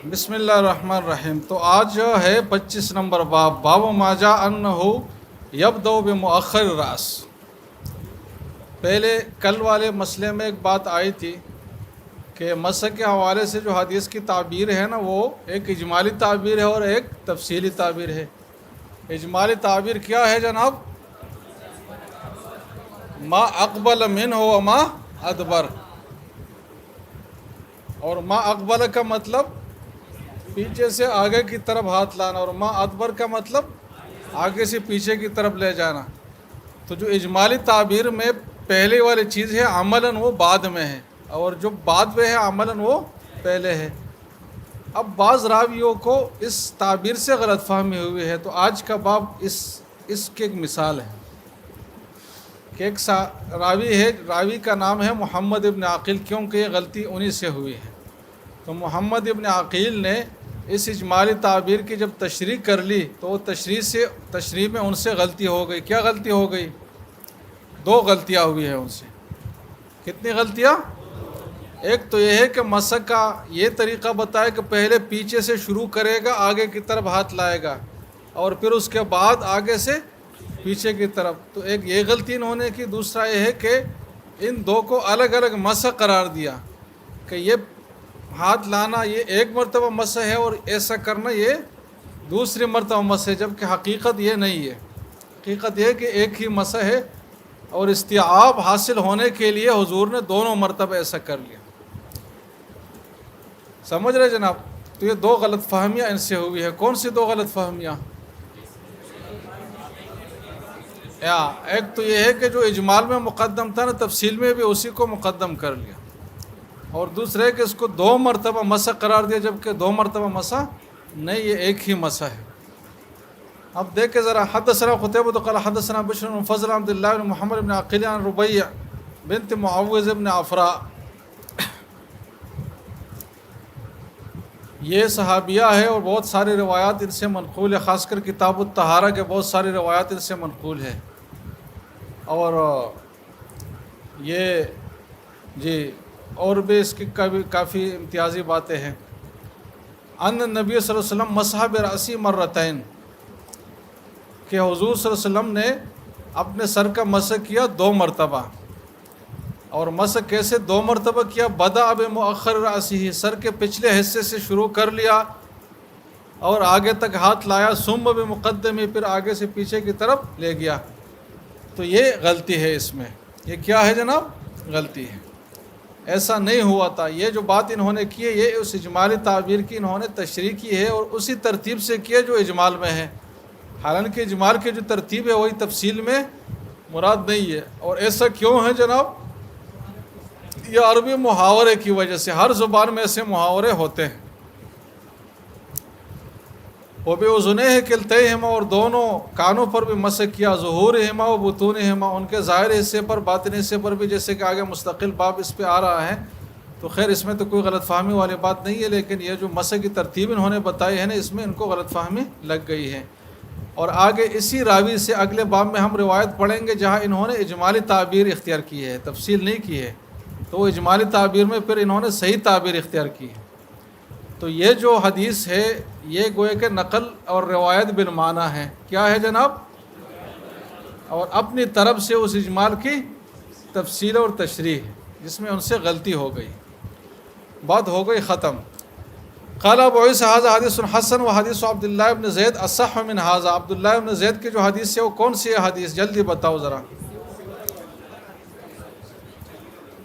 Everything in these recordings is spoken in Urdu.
بسم اللہ الرحمن الرحیم۔ تو آج جو ہے 25 نمبر باب ما جاء انہ یبدأ بمؤخر الرأس۔ پہلے کل والے مسئلے میں ایک بات آئی تھی کہ مسح کے حوالے سے جو حدیث کی تعبیر ہے نا، وہ ایک اجمالی تعبیر ہے اور ایک تفصیلی تعبیر ہے۔ اجمالی تعبیر کیا ہے جناب؟ ما اقبل منہ وما ادبر، اور ما اقبل کا مطلب پیچھے سے آگے کی طرف ہاتھ لانا، اور ما ادبر کا مطلب آگے سے پیچھے کی طرف لے جانا۔ تو جو اجمالی تعبیر میں پہلے والی چیز ہے عملاً وہ بعد میں ہے، اور جو بعد میں ہے عملاً وہ پہلے ہے۔ اب بعض راویوں کو اس تعبیر سے غلط فہمی ہوئی ہے، تو آج کا باب اس کی ایک مثال ہے کہ ایک راوی کا نام ہے محمد ابن عقیل، کیونکہ یہ غلطی انہی سے ہوئی ہے۔ تو محمد ابن عقیل نے اس اجمالی تعبیر کی جب تشریح کر لی تو وہ تشریح میں ان سے غلطی ہو گئی۔ کیا غلطی ہو گئی؟ 2 غلطیاں ہوئی ہیں ان سے۔ کتنی غلطیاں؟ ایک تو یہ ہے کہ مسح کا یہ طریقہ بتایا کہ پہلے پیچھے سے شروع کرے گا، آگے کی طرف ہاتھ لائے گا، اور پھر اس کے بعد آگے سے پیچھے کی طرف۔ تو ایک یہ غلطی انہوں نے کی۔ دوسرا یہ ہے کہ ان 2 کو الگ الگ مسح قرار دیا کہ یہ ہاتھ لانا یہ ایک مرتبہ مسح ہے اور ایسا کرنا یہ دوسری مرتبہ مسح ہے، جبکہ حقیقت یہ نہیں ہے۔ حقیقت یہ کہ ایک ہی مسح ہے، اور استیعاب حاصل ہونے کے لیے حضور نے دونوں مرتبہ ایسا کر لیا۔ سمجھ رہے جناب؟ تو یہ 2 غلط فہمیاں ان سے ہوئی ہے۔ کون سی 2 غلط فہمیاں؟ ایک تو یہ ہے کہ جو اجمال میں مقدم تھا نا، تفصیل میں بھی اسی کو مقدم کر لیا، اور دوسرے کہ اس کو 2 مرتبہ مسح قرار دیا، جبکہ 2 مرتبہ مسح نہیں، یہ ایک ہی مسح ہے۔ اب دیکھیں ذرا، حدثنا قتیبہ قال حدثنا بشر بن فضل عبد اللہ بن محمد بن عقیل عن ربیع بنت معوذ بن عفراء۔ یہ صحابیہ ہے اور بہت ساری روایات ان سے منقول ہے، خاص کر کتاب الطہارہ کے بہت ساری روایات ان سے منقول ہے، اور یہ اور بھی اس کی کافی امتیازی باتیں ہیں۔ ان نبی صلی اللہ علیہ وسلم مسح برأسی مرتین، کہ حضور صلی اللہ علیہ وسلم نے اپنے سر کا مسح کیا 2 مرتبہ۔ اور مسح کیسے 2 مرتبہ کیا؟ بدأ بمؤخر رأسہ، سر کے پچھلے حصے سے شروع کر لیا اور آگے تک ہاتھ لایا، ثم بمقدمہ، پھر آگے سے پیچھے کی طرف لے گیا۔ تو یہ غلطی ہے اس میں۔ یہ کیا ہے جناب؟ غلطی ہے، ایسا نہیں ہوا تھا۔ یہ جو بات انہوں نے کی ہے، یہ اس اجمالی تعبیر کی انہوں نے تشریح کی ہے، اور اسی ترتیب سے کی ہے جو اجمال میں ہے، حالانکہ اجمال کی جو ترتیب ہے وہی تفصیل میں مراد نہیں ہے۔ اور ایسا کیوں ہے جناب؟ یہ عربی محاورے کی وجہ سے، ہر زبان میں ایسے محاورے ہوتے ہیں۔ وَبِأُذُنَيْهِ كِلْتَيْهِمَا، اور دونوں کانوں پر بھی مسح کیا، ظُهُورِهِمَا وَبُطُونِهِمَا، ان کے ظاہر حصے پر، باطنی حصے پر بھی، جیسے کہ آگے مستقل باب اس پہ آ رہا ہے۔ تو خیر اس میں تو کوئی غلط فہمی والی بات نہیں ہے، لیکن یہ جو مسح کی ترتیب انہوں نے بتائی ہے نا، اس میں ان کو غلط فہمی لگ گئی ہے۔ اور آگے اسی راوی سے اگلے باب میں ہم روایت پڑھیں گے جہاں انہوں نے اجمالی تعبیر اختیار کی ہے، تفصیل نہیں کی ہے، تو وہ اجمالی تعبیر میں پھر انہوں نے صحیح تعبیر اختیار کی ہے۔ تو یہ جو حدیث ہے یہ گویا کہ نقل اور روایت بالمعنی ہے۔ کیا ہے جناب؟ اور اپنی طرف سے اس اجمال کی تفصیل اور تشریح، جس میں ان سے غلطی ہو گئی، بات ہو گئی ختم۔ قال ابو عیسیٰ ھذا حدیث حسن وحدیث عبداللہ ابن زید اصح من ھذا، عبداللہ ابن زید کی جو حدیث ہے وہ کون سی ہے حدیث؟ جلدی بتاؤ ذرا۔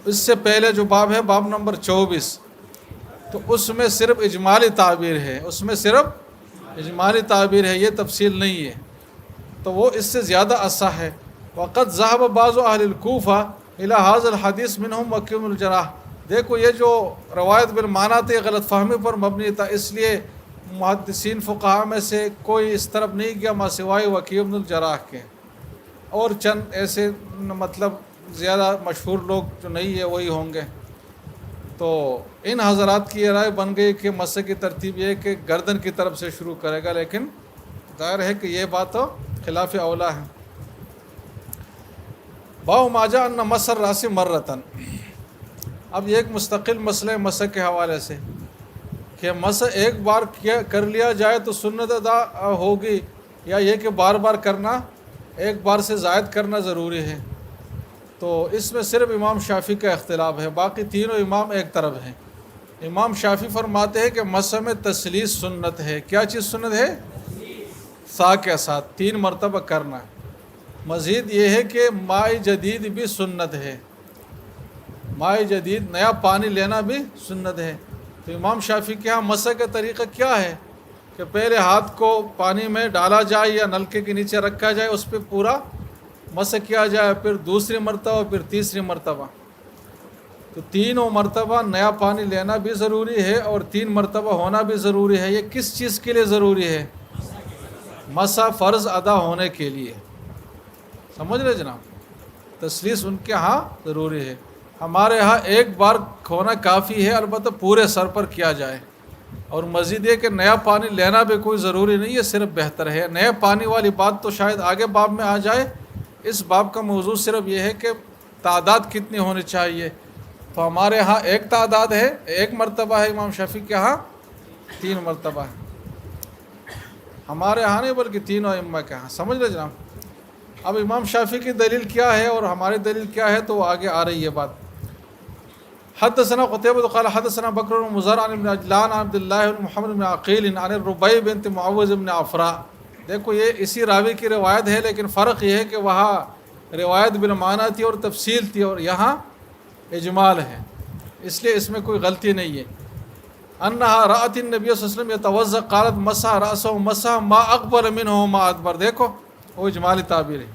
اس سے پہلے جو باب ہے باب نمبر 24، تو اس میں صرف اجمالی تعبیر ہے، اس میں صرف اجمالی تعبیر ہے، یہ تفصیل نہیں ہے، تو وہ اس سے زیادہ اصح ہے۔ وقد ذهب بعض اہل الکوفہ الی ھذا الحدیث منہم وکیع بن الجراح۔ دیکھو یہ جو روایت بالمعنی تھی غلط فہمی پر مبنی تھا، اس لیے محدثین فقہاء میں سے کوئی اس طرف نہیں گیا مع سوائے وکیع بن الجراح کے، اور چند ایسے مطلب زیادہ مشہور لوگ جو نہیں ہے وہی ہوں گے۔ تو ان حضرات کی یہ رائے بن گئی کہ مسح کی ترتیب یہ ہے کہ گردن کی طرف سے شروع کرے گا، لیکن ظاہر ہے کہ یہ بات تو خلاف اولا ہے۔ باب ما جاء ان مسح الراس مرتن۔ اب یہ ایک مستقل مسئلہ مسح کے حوالے سے کہ مسح ایک بار کر لیا جائے تو سنت ادا ہوگی، یا یہ کہ بار بار کرنا، ایک بار سے زائد کرنا ضروری ہے؟ تو اس میں صرف امام شافعی کا اختلاف ہے، باقی تینوں امام ایک طرف ہیں۔ امام شافعی فرماتے ہیں کہ مسح میں تثلیث سنت ہے۔ کیا چیز سنت ہے؟ سا کے ساتھ 3 مرتبہ کرنا۔ مزید یہ ہے کہ ماء جدید بھی سنت ہے، ماء جدید نیا پانی لینا بھی سنت ہے۔ تو امام شافعی کے ہاں مسح کا طریقہ کیا ہے کہ پہلے ہاتھ کو پانی میں ڈالا جائے یا نلکے کے نیچے رکھا جائے، اس پہ پورا مسح کیا جائے، پھر دوسری مرتبہ، پھر تیسری مرتبہ۔ تو 3 مرتبہ نیا پانی لینا بھی ضروری ہے اور 3 مرتبہ ہونا بھی ضروری ہے۔ یہ کس چیز کے لیے ضروری ہے؟ مسح فرض ادا ہونے کے لیے، سمجھ رہے جناب؟ تثلیث ان کے ہاں ضروری ہے، ہمارے ہاں ایک بار ہونا کافی ہے، البتہ پورے سر پر کیا جائے۔ اور مزید یہ کہ نیا پانی لینا بھی کوئی ضروری نہیں ہے، صرف بہتر ہے۔ نئے پانی والی بات تو شاید آگے باب میں آ جائے، اس باب کا موضوع صرف یہ ہے کہ تعداد کتنی ہونی چاہیے۔ تو ہمارے ہاں ایک تعداد ہے، ایک مرتبہ ہے، امام شافعی کے ہاں 3 مرتبہ ہے۔ ہمارے ہاں نہیں بلکہ تینوں ائمہ کے ہاں، سمجھ لے جناب؟ اب امام شافعی کی دلیل کیا ہے اور ہماری دلیل کیا ہے، تو وہ آگے آ رہی ہے بات۔ حدثنا قتيبة قال حدثنا بكر بن مزار عن ابن عجلان عن عبد الله بن محمد بن عقيل عن الربيع بنت معوذ بن عفراء۔ دیکھو یہ اسی راوی کی روایت ہے، لیکن فرق یہ ہے کہ وہاں روایت بالمعنی تھی اور تفصیل تھی، اور یہاں اجمال ہے، اس لیے اس میں کوئی غلطی نہیں ہے۔ انہا رأت النبی صلی اللہ علیہ وسلم یتوضا قالت مسح رأسه مسح ما اقبل منه ما ادبر۔ دیکھو وہ اجمالی تعبیر ہے۔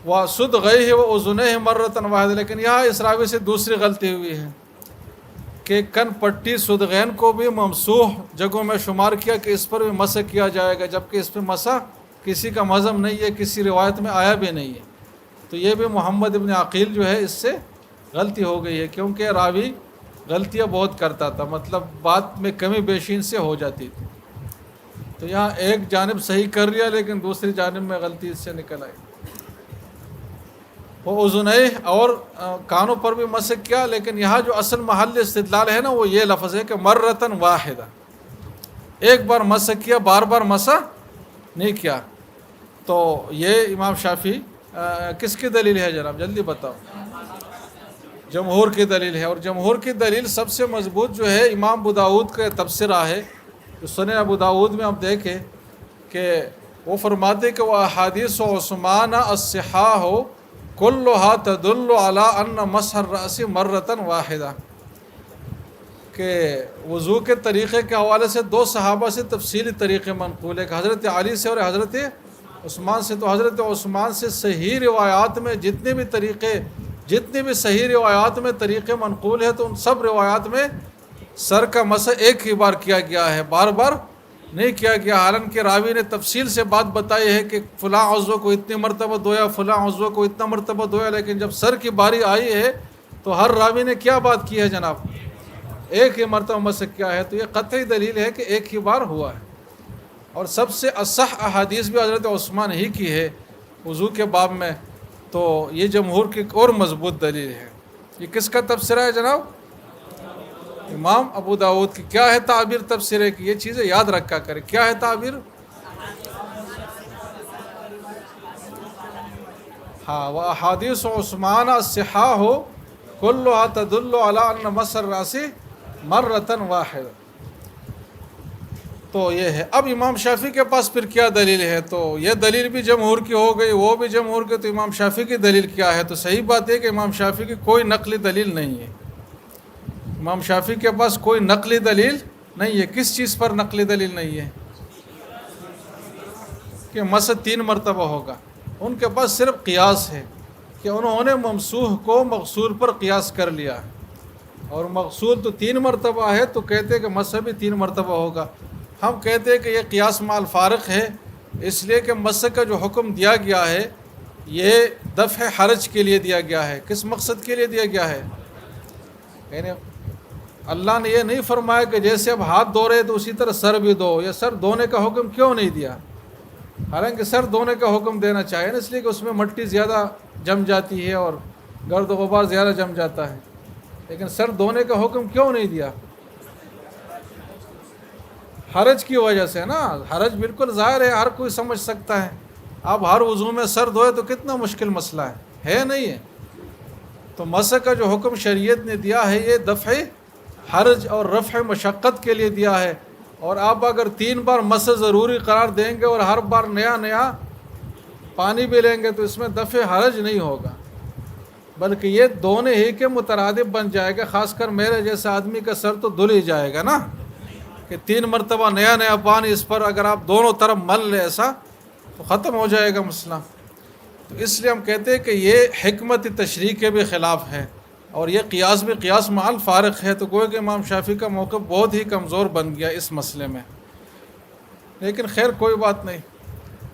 وَصُدْغَيْهِ وَأُذُنَيْهِ مَرَّةً واحدة، لیکن یہاں اس راوی سے دوسری غلطی ہوئی ہے کہ کن پٹی صدغین کو بھی ممسوح جگہوں میں شمار کیا کہ اس پر بھی مسح کیا جائے گا، جبکہ اس پہ مسح کسی کا مذہب نہیں ہے، کسی روایت میں آیا بھی نہیں ہے۔ تو یہ بھی محمد ابن عقیل جو ہے اس سے غلطی ہو گئی ہے، کیونکہ راوی غلطیاں بہت کرتا تھا، مطلب بات میں کمی بیشین سے ہو جاتی تھی۔ تو یہاں ایک جانب صحیح کر لیا لیکن دوسری جانب میں غلطی اس سے نکل آئی۔ وہ اذنیہ اور کانوں پر بھی مسح کیا، لیکن یہاں جو اصل محل استدلال ہے نا وہ یہ لفظ ہے کہ مرتن واحدہ، ایک بار مسح کیا، بار بار مسح نہیں کیا۔ تو یہ امام شافعی کس کی دلیل ہے جناب؟ جلدی بتاؤ۔ جمہور کی دلیل ہے، اور جمہور کی دلیل سب سے مضبوط جو ہے امام ابو داؤد کا تبصرہ ہے، جو سنن ابو داؤد میں آپ دیکھیں کہ وہ فرماتے کہ وہ احادیث عثمان الصحاح کلھا تدل علی ان مسح الرأس مرۃ واحدہ، کہ وضو کے طریقے کے حوالے سے 2 صحابہ سے تفصیلی طریقے منقول ہے، کہ حضرت علی سے اور حضرت عثمان سے۔ تو حضرت عثمان سے صحیح روایات میں جتنے بھی صحیح روایات میں طریقے منقول ہے، تو ان سب روایات میں سر کا مسح ایک ہی بار کیا گیا ہے، بار بار نہیں کیا گیا۔ حالانکہ راوی نے تفصیل سے بات بتائی ہے کہ فلاں عضو کو اتنی مرتبہ دھویا، فلاں عضو کو اتنا مرتبہ دھویا، لیکن جب سر کی باری آئی ہے تو ہر راوی نے کیا بات کی ہے جناب؟ ایک ہی مرتبہ مسح کیا ہے۔ تو یہ قطعی دلیل ہے کہ ایک ہی بار ہوا ہے، اور سب سے اصح احادیث بھی حضرت عثمان ہی کی ہے وضو کے باب میں۔ تو یہ جمہور کی اور مضبوط دلیل ہے۔ یہ کس کا تبصرہ ہے جناب؟ امام ابو داؤد کی۔ کیا ہے تعبیر تبصرے کی؟ یہ چیزیں یاد رکھا کرے، کیا ہے تعبیر؟ ہاں، وَأَحَادِيثُ عُثْمَانَ الصِّحَاحُ كُلُّهَا تَدُلُّ عَلَىٰ أَنَّ مَسْحَ الرَّأْسِ مَرَّةً وَاحِدَةً۔ تو یہ ہے۔ اب امام شافعی کے پاس پھر کیا دلیل ہے؟ تو یہ دلیل بھی جمہور کی ہو گئی، وہ بھی جمہور کی، تو امام شافعی کی دلیل کیا ہے؟ تو صحیح بات ہے کہ امام شافعی کی کوئی نقلی دلیل نہیں ہے، امام شافعی کے پاس کوئی نقلی دلیل نہیں ہے۔ کس چیز پر نقلی دلیل نہیں ہے؟ کہ مسح 3 مرتبہ ہوگا۔ ان کے پاس صرف قیاس ہے کہ انہوں نے ممسوح کو مغسول پر قیاس کر لیا، اور مغسول تو 3 مرتبہ ہے، تو کہتے ہیں کہ مسح بھی 3 مرتبہ ہوگا۔ ہم کہتے ہیں کہ یہ قیاس مع الفارق ہے، اس لیے کہ مسح کا جو حکم دیا گیا ہے یہ دفع حرج کے لیے دیا گیا ہے۔ کس مقصد کے لیے دیا گیا ہے؟ یعنی اللہ نے یہ نہیں فرمایا کہ جیسے اب ہاتھ دھو رہے تو اسی طرح سر بھی دھو، یا سر دھونے کا حکم کیوں نہیں دیا؟ حالانکہ سر دھونے کا حکم دینا چاہیے نا، اس لیے کہ اس میں مٹی زیادہ جم جاتی ہے اور گرد و غبار زیادہ جم جاتا ہے، لیکن سر دھونے کا حکم کیوں نہیں دیا؟ حرج کی وجہ سے نا، حرج بالکل ظاہر ہے، ہر کوئی سمجھ سکتا ہے. اب ہر وضو میں سر دھوئے تو کتنا مشکل مسئلہ ہے نہیں ہے. تو مسح کا جو حکم شریعت نے دیا ہے یہ دفع حرج اور رفع مشقت کے لیے دیا ہے. اور آپ اگر 3 بار مسح ضروری قرار دیں گے اور ہر بار نیا نیا پانی بھی لیں گے تو اس میں دفع حرج نہیں ہوگا، بلکہ یہ دونوں ہی کے مترادف بن جائے گا. خاص کر میرے جیسے آدمی کا سر تو دھل ہی جائے گا نا، کہ 3 مرتبہ نیا نیا پانی اس پر اگر آپ دونوں طرف مل لیں ایسا تو ختم ہو جائے گا مسئلہ. تو اس لیے ہم کہتے ہیں کہ یہ حکمت تشریع کے بھی خلاف ہے، اور یہ قیاس بھی قیاس مع الفارق ہے. تو گویا کہ امام شافعی کا موقف بہت ہی کمزور بن گیا اس مسئلے میں، لیکن خیر کوئی بات نہیں.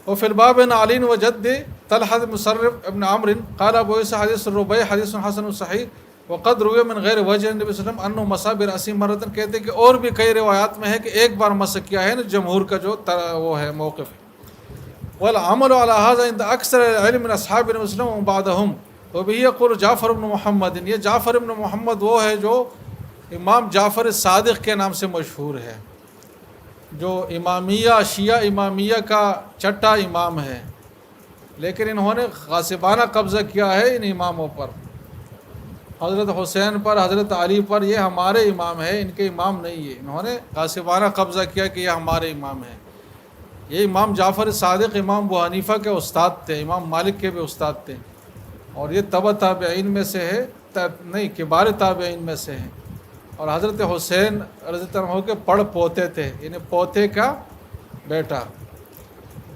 وفي الباب عن علي وجد طلحة مصرف ابن عمرو قال ابو عيسى حديث الربيع حديث حسن صحيح وقد روي من غیر وجہ النبی صلی اللہ علیہ وسلم انه مسح برأسه مرة. کہتے ہیں کہ اور بھی کئی روایات میں ہے کہ ایک بار مسح کیا ہے نا، جمہور کا جو وہ ہے موقف ہے. والعمل على هذا عند اکثر العلم من اصحاب النبی صلی اللہ علیہ وسلم وبعدهم وبه يقول جعفر بن محمد. یہ جعفر بن محمد وہ ہے جو امام جعفر صادق کے نام سے مشہور ہے، جو امامیہ شیعہ امامیہ کا چٹا امام ہے، لیکن انہوں نے غاصبانہ قبضہ کیا ہے ان اماموں پر، حضرت حسین پر، حضرت علی پر. یہ ہمارے امام ہے، ان کے امام نہیں ہے. انہوں نے غاصبانہ قبضہ کیا کہ یہ ہمارے امام ہیں. یہ امام جعفر صادق امام ابو حنیفہ کے استاد تھے، امام مالک کے بھی استاد تھے، اور یہ تبع تابعین میں سے ہے، نہیں کبار تابعین میں سے ہیں. اور حضرت حسین رضی اللہ عنہ کے پڑ پوتے تھے، یعنی پوتے کا بیٹا.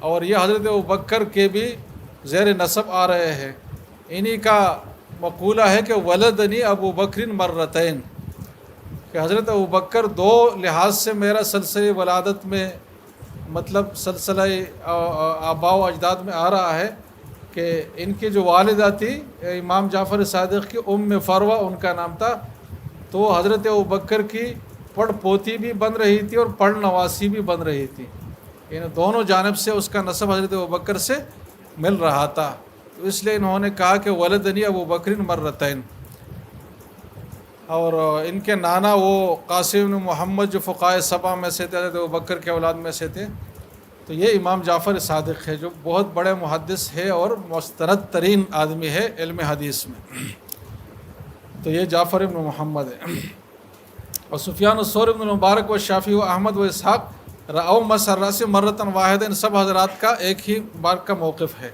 اور یہ حضرت ابوبکر کے بھی زیر نسب آ رہے ہیں. انہی کا مقولہ ہے کہ ولدنی ابو بکر مرتین، کہ حضرت ابوبکر 2 لحاظ سے میرا سلسلہ ولادت میں، مطلب سلسلہ آباء و اجداد میں آ رہا ہے. کہ ان کی جو والدہ تھی امام جعفر صادق کی ام فروہ ان کا نام تھا، تو حضرت ابوبکر کی پڑ پوتی بھی بن رہی تھی اور پڑ نواسی بھی بن رہی تھی. یعنی دونوں جانب سے اس کا نسب حضرت ابوبکر سے مل رہا تھا. تو اس لیے انہوں نے کہا کہ ولدنی ابو بکر مرتین. اور ان کے نانا وہ قاسم بن محمد جو فقہائے 7 میں سے تھے، حضرت ابوبکر کے اولاد میں سے تھے. تو یہ امام جعفر صادق ہے جو بہت بڑے محدث ہے اور مستند ترین آدمی ہے علم حدیث میں. تو یہ جعفر بن محمد ہے. اور سفیان الثوری بن مبارک و شافعی و احمد و اسحاق رأوا مسح الرأس مرۃ واحدہ. ان سب حضرات کا ایک ہی بار کا موقف ہے.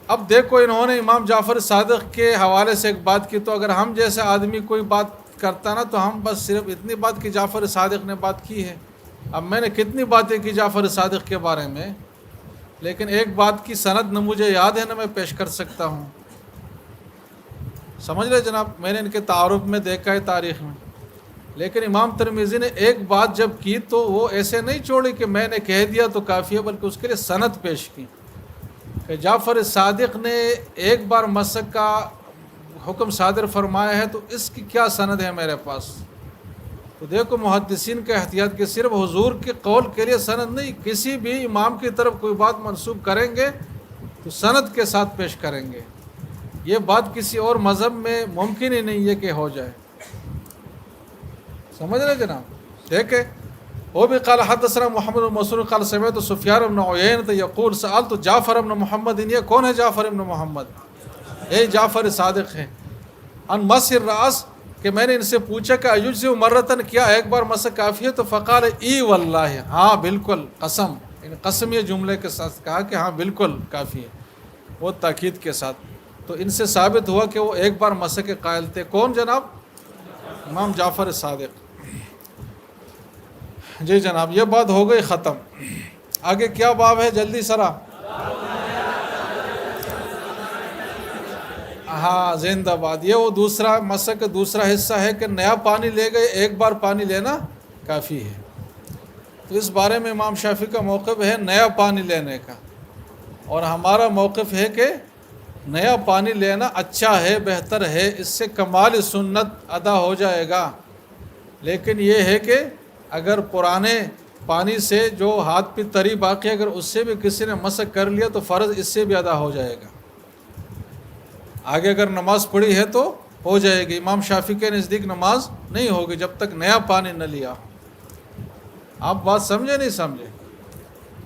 اب دیکھو انہوں نے امام جعفر صادق کے حوالے سے ایک بات کی، تو اگر ہم جیسے آدمی کوئی بات کرتا نا تو ہم بس صرف اتنی بات کی جعفر صادق نے بات کی ہے. اب میں نے کتنی باتیں کی جعفر صادق کے بارے میں، لیکن ایک بات کی سند نہ مجھے یاد ہے نہ میں پیش کر سکتا ہوں. سمجھ رہے جناب، میں نے ان کے تعارف میں دیکھا ہے تاریخ میں. لیکن امام ترمذی نے ایک بات جب کی تو وہ ایسے نہیں چھوڑی کہ میں نے کہہ دیا تو کافی ہے، بلکہ اس کے لیے سند پیش کی کہ جعفر صادق نے ایک بار مسح کا حکم صادر فرمایا ہے، تو اس کی کیا سند ہے میرے پاس. تو دیکھو محدثین کا احتیاط کہ صرف حضور کے قول کے لیے سند نہیں، کسی بھی امام کی طرف کوئی بات منسوب کریں گے تو سند کے ساتھ پیش کریں گے. یہ بات کسی اور مذہب میں ممکن ہی نہیں ہے کہ ہو جائے. سمجھ رہے جناب. دیکھیں وہ بھی قال حدثنا محمد بن منصور قال سمعت سفیان بن عیینہ یقول سألت جعفر بن محمد. یہ کون ہے جعفر بن محمد؟ یہ جعفر صادق ہے. ان مسح الراس، کہ میں نے ان سے پوچھا کہ ایجزئ مرتن، کیا ایک بار مسح کافی ہے؟ تو فقال ای واللہ، ہاں بالکل، قسم، ان قسمیہ جملے کے ساتھ کہا کہ ہاں بالکل کافی ہے، وہ تاکید کے ساتھ. تو ان سے ثابت ہوا کہ وہ ایک بار مسح کے قائل تھے. کون جناب؟ امام جعفر صادق. جی جناب یہ بات ہو گئی ختم. آگے کیا باب ہے جلدی سرا؟ ہاں زندہ باد. یہ وہ دوسرا مسح کا دوسرا حصہ ہے کہ نیا پانی لے گئے، ایک بار پانی لینا کافی ہے. تو اس بارے میں امام شافعی کا موقف ہے نیا پانی لینے کا، اور ہمارا موقف ہے کہ نیا پانی لینا اچھا ہے، بہتر ہے، اس سے کمال سنت ادا ہو جائے گا. لیکن یہ ہے کہ اگر پرانے پانی سے جو ہاتھ پہ تری باقی، اگر اس سے بھی کسی نے مسح کر لیا تو فرض اس سے بھی ادا ہو جائے گا. آگے اگر نماز پڑھی ہے تو ہو جائے گی. امام شافعی کے نزدیک نماز نہیں ہوگی جب تک نیا پانی نہ لیا. آپ بات سمجھے نہیں سمجھے؟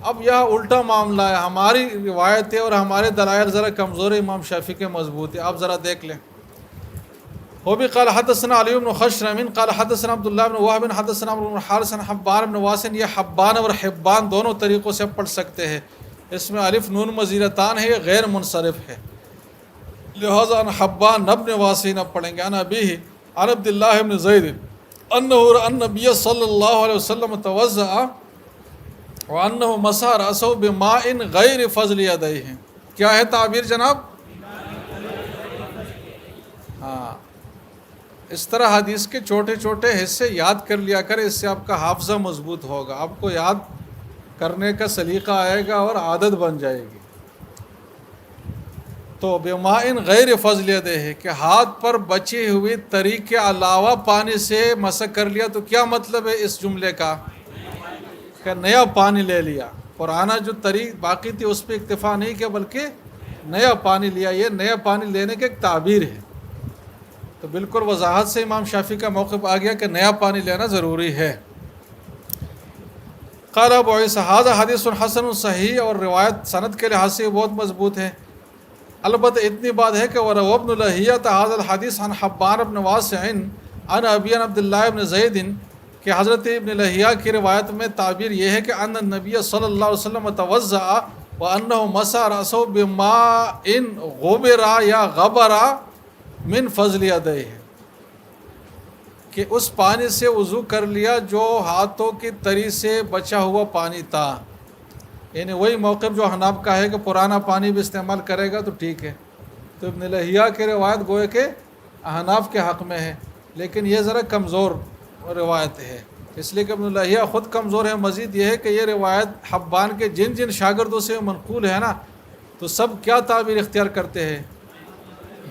اب یہاں الٹا معاملہ ہے، ہماری روایتیں اور ہمارے دلائل ذرا کمزور ہے، امام شافعی کے مضبوط ہے. آپ ذرا دیکھ لیں. وہ بھی قال حدثنا علی بن خشرم قال حدثنا عبد اللہ بن وهب حدثنا عمرو بن حارث عن حبان بن واسن. یہ حبان اور حبان دونوں طریقوں سے پڑھ سکتے ہیں، اس میں الف نون مزیدتان ہے، یہ غیر منصرف ہے، لہذا ان حبان بن واسن اب پڑھیں گے. عن ابیہ عن عبد اللہ بن زید انہ النبی صلی اللہ علیہ وسلم توضأ وانہ مسح رأسہ بماء غیر فضل یدیہ. کیا ہے تعبیر جناب؟ ہاں، اس طرح حدیث کے چھوٹے چھوٹے حصے یاد کر لیا کرے، اس سے آپ کا حافظہ مضبوط ہوگا، آپ کو یاد کرنے کا سلیقہ آئے گا اور عادت بن جائے گی. تو بماء غیر فضل یدیہ کہ ہاتھ پر بچی ہوئی تری کے علاوہ پانی سے مسح کر لیا. تو کیا مطلب ہے اس جملے کا؟ کہ نیا پانی لے لیا، پرانا جو تری باقی تھی اس پہ اکتفا نہیں کیا بلکہ نیا پانی لیا. یہ نیا پانی لینے کی ایک تعبیر ہے. تو بالکل وضاحت سے امام شافعی کا موقف آ گیا کہ نیا پانی لینا ضروری ہے. قال ابو عیسیٰ ھذا حدیث حسن صحیح، اور روایت سند کے لحاظ سے بہت مضبوط ہے. البتہ اتنی بات ہے کہ وروى ابن لہیعۃ ھذا الحدیث عن حبان بن واسع عن ابی عن عبد اللہ بن زید کہ حضرت ابن لہیعہ کی روایت میں تعبیر یہ ہے کہ ان النبی صلی اللہ علیہ وسلم توضأ وانہ مسح رأسہ بماء غبر یا غبر من فضل یدیہ کہ اس پانی سے وضو کر لیا جو ہاتھوں کی تری سے بچا ہوا پانی تھا. یعنی وہی موقف جو حناف کا ہے کہ پرانا پانی بھی استعمال کرے گا تو ٹھیک ہے. تو ابن لہیعہ کی روایت گوئے کہ حناف کے حق میں ہے، لیکن یہ ذرا کمزور روایت ہے، اس لیے کہ ابن لہیعہ خود کمزور ہے. مزید یہ ہے کہ یہ روایت حبان کے جن جن شاگردوں سے منقول ہے نا، تو سب کیا تعبیر اختیار کرتے ہیں؟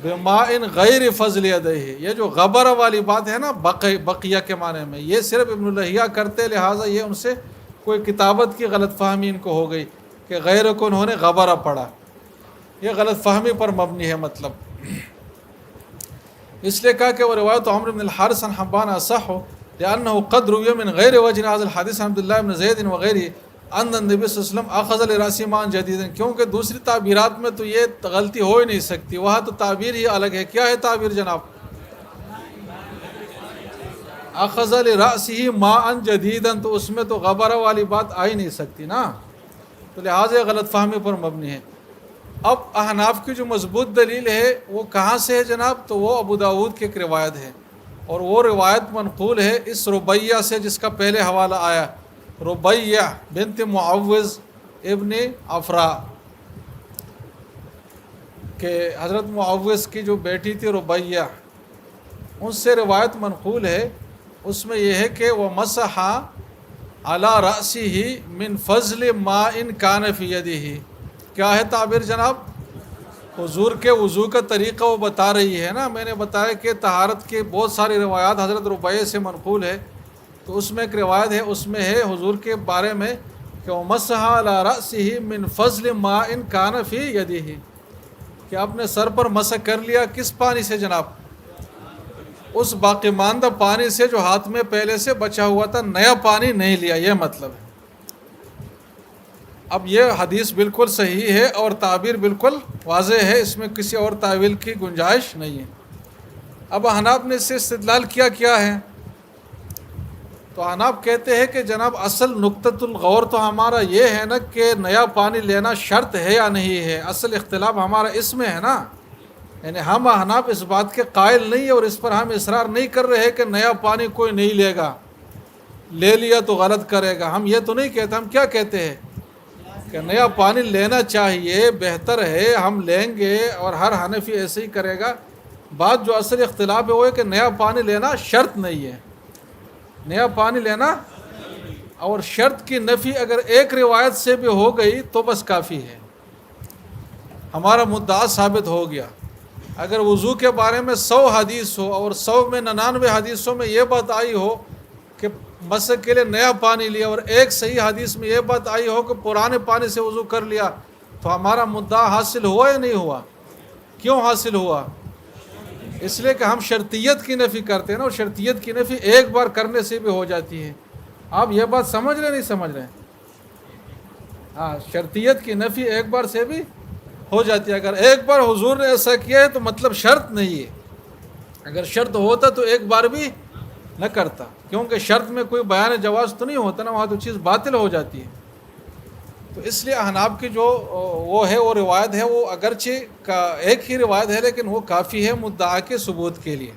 بماء غیر فضل یدیہ. یہ جو غبر والی بات ہے نا بقیہ کے معنی میں، یہ صرف ابن لہیعہ کرتے، لہٰذا یہ ان سے کوئی کتابت کی غلط فہمی ان کو ہو گئی کہ غیر کو انہوں نے غبرہ پڑھا. یہ غلط فہمی پر مبنی ہے مطلب. اس لیے کہا کہ وہ روایت عمرو بن الحارث عن حبان اصح لأنه قد روي من غیر وجہ هذا الحديث عن عبد الله بن زید وغیرہ ان النبی صلی اللہ علیہ وسلم اخذ لرأسه ماء جديدا. کیونکہ دوسری تعبیرات میں تو یہ غلطی ہو ہی نہیں سکتی، وہاں تو تعبیر ہی الگ ہے. کیا ہے تعبیر جناب؟ اخذ لرأسه ماء جديدا، تو اس میں تو غبرہ والی بات آ ہی نہیں سکتی نا، تو لہٰذا غلط فہمی پر مبنی ہے. اب احناف کی جو مضبوط دلیل ہے وہ کہاں سے ہے جناب؟ تو وہ ابو داود کی ایک روایت ہے، اور وہ روایت منقول ہے اس ربیہ سے جس کا پہلے حوالہ آیا، ربیہ بنت معوذ ابن افرا، کہ حضرت معوذ کی جو بیٹی تھی ربیہ، ان سے روایت منقول ہے. اس میں یہ ہے کہ وہ مسح علی رأسہ من فضل ماء کان فی یدہ. کیا ہے تعبیر جناب؟ حضور کے وضو کا طریقہ وہ بتا رہی ہے نا. میں نے بتایا کہ طہارت کے بہت ساری روایات حضرت ربیہ سے منقول ہے، تو اس میں ایک روایت ہے، اس میں ہے حضور کے بارے میں کہ وہ مسح علی رأسہ من فضل ماء کان فی یدہ، کہ اپنے سر پر مسح کر لیا کس پانی سے جناب؟ اس باقی ماندہ پانی سے جو ہاتھ میں پہلے سے بچا ہوا تھا، نیا پانی نہیں لیا، یہ مطلب ہے. اب یہ حدیث بالکل صحیح ہے اور تعبیر بالکل واضح ہے، اس میں کسی اور تعویل کی گنجائش نہیں ہے. اب حناف نے اس سے استدلال کیا ہے؟ تو حناف کہتے ہیں کہ جناب اصل نقطۃ الغور تو ہمارا یہ ہے نا کہ نیا پانی لینا شرط ہے یا نہیں ہے. اصل اختلاف ہمارا اس میں ہے نا، یعنی ہم حناف اس بات کے قائل نہیں ہے اور اس پر ہم اصرار نہیں کر رہے کہ نیا پانی کوئی نہیں لے گا، لے لیا تو غلط کرے گا. ہم یہ تو نہیں کہتے. ہم کیا کہتے ہیں کہ نیا پانی لینا چاہیے، بہتر ہے، ہم لیں گے، اور ہر حنفی ایسے ہی کرے گا. بات جو اصل اختلاف ہے وہ ہے کہ نیا پانی لینا شرط نہیں ہے، نیا پانی لینا، اور شرط کی نفی اگر ایک روایت سے بھی ہو گئی تو بس کافی ہے، ہمارا مدعا ثابت ہو گیا. اگر وضو کے بارے میں 100 حدیث ہو اور 100 میں 99 حدیثوں میں یہ بات آئی ہو کہ مسح کے لیے نیا پانی لیا، اور ایک صحیح حدیث میں یہ بات آئی ہو کہ پرانے پانی سے وضو کر لیا، تو ہمارا مدعا حاصل ہوا یا نہیں ہوا؟ کیوں حاصل ہوا؟ اس لیے کہ ہم شرطیت کی نفی کرتے ہیں نا، اور شرطیت کی نفی ایک بار کرنے سے بھی ہو جاتی ہے. آپ یہ بات سمجھ رہے نہیں سمجھ رہے؟ ہاں، شرطیت کی نفی ایک بار سے بھی ہو جاتی ہے. اگر ایک بار حضور نے ایسا کیا ہے تو مطلب شرط نہیں ہے. اگر شرط ہوتا تو ایک بار بھی نہ کرتا، کیونکہ شرط میں کوئی بیان جواز تو نہیں ہوتا نا، وہاں تو چیز باطل ہو جاتی ہے. تو اس لیے احناف کی جو وہ ہے وہ روایت ہے، وہ اگرچہ ایک ہی روایت ہے لیکن وہ کافی ہے مدعا کے ثبوت کے لیے.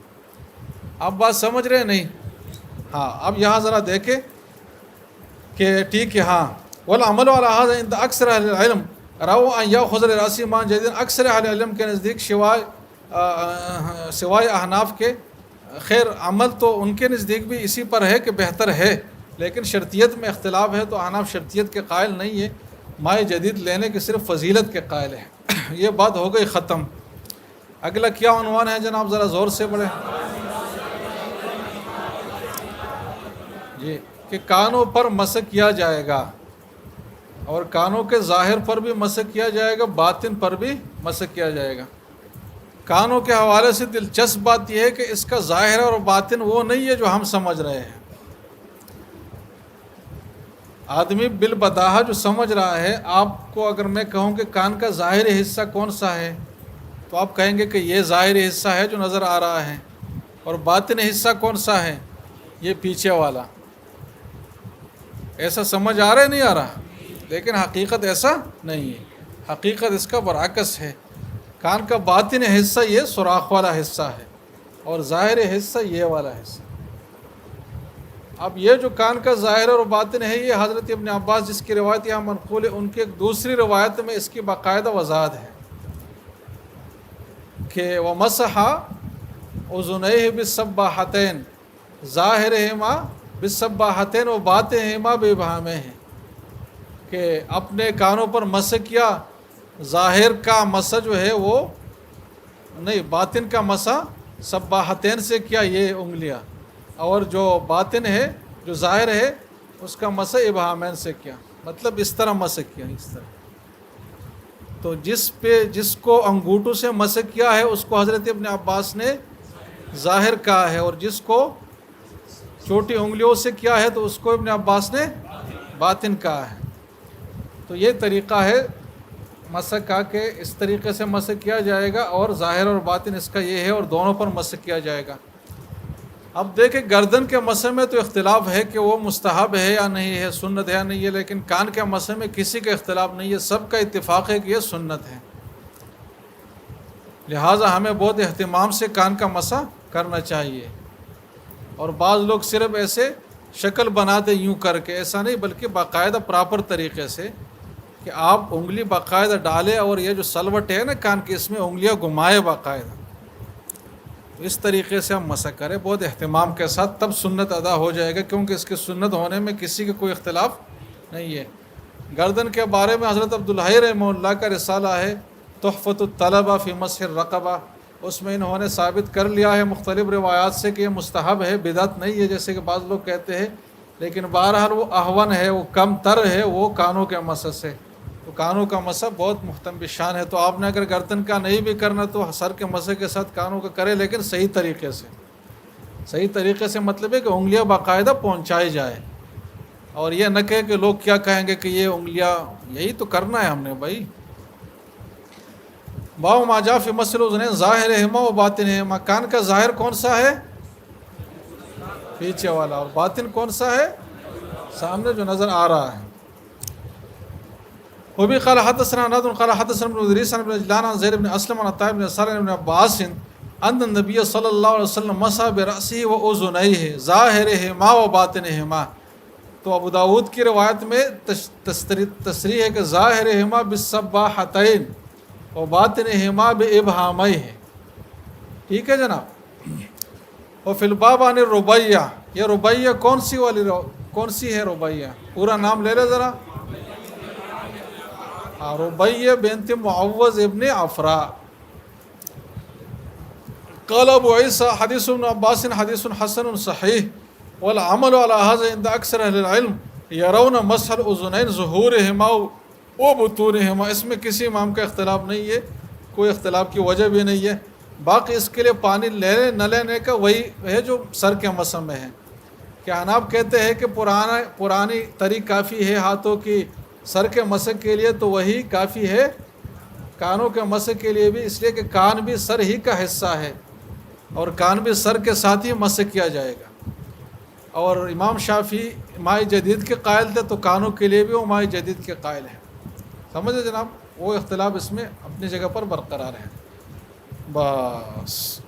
آپ بات سمجھ رہے ہیں نہیں؟ ہاں، اب یہاں ذرا دیکھیں کہ ٹھیک ہے. ہاں، والعمل على هذا عند اکثر اہل العلم رووا ان یاخذ الراسی مان جدید. اکثر اہل علم کے نزدیک سوائے احناف کے، خیر عمل تو ان کے نزدیک بھی اسی پر ہے کہ بہتر ہے، لیکن شرطیت میں اختلاف ہے. تو احناف شرطیت کے قائل نہیں ہے، مائع جدید لینے کے صرف فضیلت کے قائل ہے. یہ بات ہو گئی ختم. اگلا کیا عنوان ہے جناب؟ ذرا زور سے بڑھے جی. کہ کانوں پر مسح کیا جائے گا، اور کانوں کے ظاہر پر بھی مسح کیا جائے گا، باطن پر بھی مسح کیا جائے گا. کانوں کے حوالے سے دلچسپ بات یہ ہے کہ اس کا ظاہر اور باطن وہ نہیں ہے جو ہم سمجھ رہے ہیں. آدمی بالبداہہ جو سمجھ رہا ہے، آپ کو اگر میں کہوں کہ کان کا ظاہری حصہ کون سا ہے تو آپ کہیں گے کہ یہ ظاہری حصہ ہے جو نظر آ رہا ہے، اور باطنی حصہ کون سا ہے؟ یہ پیچھے والا. ایسا سمجھ آ رہا ہے نہیں آ رہا؟ لیکن حقیقت ایسا نہیں ہے. حقیقت اس کا برعکس ہے. کان کا باطنی حصہ یہ سوراخ والا حصہ ہے، اور ظاہری حصہ یہ والا حصہ. اب یہ جو کان کا ظاہر اور باطن ہے، یہ حضرت ابن عباس جس کی روایت یہاں منقول ہے، ان کی ایک دوسری روایت میں اس کی باقاعدہ وضاحت ہے کہ وَمَسَحَ أُذُنَيْهِ بِالسَّبَّاحَتَيْنِ ظَاهِرِهِمَا بِالسَّبَّاحَتَيْنِ وَبَاطِنِهِمَا بِإِبْهَامِهِ، کہ اپنے کانوں پر مسح کیا. ظاہر کا مسح جو ہے وہ نہیں، باطن کا مسح سباحتین سے کیا، یہ انگلیاں، اور جو باطن ہے جو ظاہر ہے اس کا مسح ابہامین سے کیا. مطلب اس طرح مسح کیا، اس طرح. تو جس کو انگوٹھوں سے مسح کیا ہے اس کو حضرت ابن عباس نے ظاہر کہا ہے، اور جس کو چھوٹی انگلیوں سے کیا ہے تو اس کو ابن عباس نے باطن کہا ہے. تو یہ طریقہ ہے مسح کا کہ اس طریقے سے مسح کیا جائے گا، اور ظاہر اور باطن اس کا یہ ہے، اور دونوں پر مسح کیا جائے گا. اب دیکھیں گردن کے مسح میں تو اختلاف ہے کہ وہ مستحب ہے یا نہیں ہے، سنت ہے یا نہیں ہے، لیکن کان کے مسح میں کسی کا اختلاف نہیں ہے، سب کا اتفاق ہے کہ یہ سنت ہے. لہٰذا ہمیں بہت اہتمام سے کان کا مسح کرنا چاہیے. اور بعض لوگ صرف ایسے شکل بناتے یوں کر کے، ایسا نہیں، بلکہ باقاعدہ پراپر طریقے سے کہ آپ انگلی باقاعدہ ڈالیں، اور یہ جو سلوٹ ہے نا کان کی، اس میں انگلیاں گھمائے باقاعدہ. اس طریقے سے ہم مسح کریں بہت اہتمام کے ساتھ، تب سنت ادا ہو جائے گا، کیونکہ اس کے سنت ہونے میں کسی کا کوئی اختلاف نہیں ہے. گردن کے بارے میں حضرت عبدالحی رحمہ اللہ کا رسالہ ہے تحفۃ الطلبہ فی مسح الرقبہ، اس میں انہوں نے ثابت کر لیا ہے مختلف روایات سے کہ یہ مستحب ہے، بدعت نہیں ہے جیسے کہ بعض لوگ کہتے ہیں. لیکن بہرحال وہ احون ہے، وہ کم تر ہے وہ کانوں کے مسح سے. تو کانوں کا مسح بہت محتم بشان ہے. تو آپ نے اگر گردن کا نہیں بھی کرنا تو سر کے مسح کے ساتھ کانوں کا کرے، لیکن صحیح طریقے سے. صحیح طریقے سے مطلب ہے کہ انگلیاں باقاعدہ پہنچائی جائے، اور یہ نہ کہے کہ لوگ کیا کہیں گے کہ یہ انگلیاں، یہی تو کرنا ہے ہم نے بھائی. باب ما جاء فی مسح الاذنین ظاہرہما و باطنہما. کان کا ظاہر کون سا ہے؟ پیچھے والا. اور باطن کون سا ہے؟ سامنے جو نظر آ رہا ہے. وبه قال حدثنا عناد قال حدثنا ابن ادریس عن ابن عجلان عن زید بن اسلم عن عطاء بن يسار بن عباس ان النبي صلی اللہ علیہ وسلم مسح برأسه واذنيه ظاہرهما وباطنهما. تو ابو داود کی روایت میں تصریح ہے کہ ظاہرهما بالسباحتين وباطنهما بابهاميه. ٹھیک ہے جناب. وفي الباب عن الربیہ. یہ ربیہ کون سی ہے ربیہ؟ پورا نام لے لے ذرا. ربیہ بنت معوذ ابن عفراء. قال ابو عیسیٰ حدیث ابن عباس حدیث حسن صحیح والعمل على هذا عند اکثر اہل العلم يرون مسح الاذنین ظہورهما وبطونهما. اس میں کسی امام کا اختلاف نہیں ہے، کوئی اختلاف کی وجہ بھی نہیں ہے. باقی اس کے لیے پانی لینے نہ لینے کا وہی ہے جو سر کے مسح میں ہے، کہ حناب کہتے ہیں کہ پرانی تری کافی ہے ہاتھوں کی سر کے مسح کے لیے، تو وہی کافی ہے کانوں کے مسح کے لیے بھی، اس لیے کہ کان بھی سر ہی کا حصہ ہے اور کان بھی سر کے ساتھ ہی مسح کیا جائے گا۔ اور امام شافعی ماء جدید کے قائل تھے، تو کانوں کے لیے بھی وہ ماء جدید کے قائل ہیں۔ سمجھے جناب، وہ اختلاف اس میں اپنی جگہ پر برقرار ہے۔ بس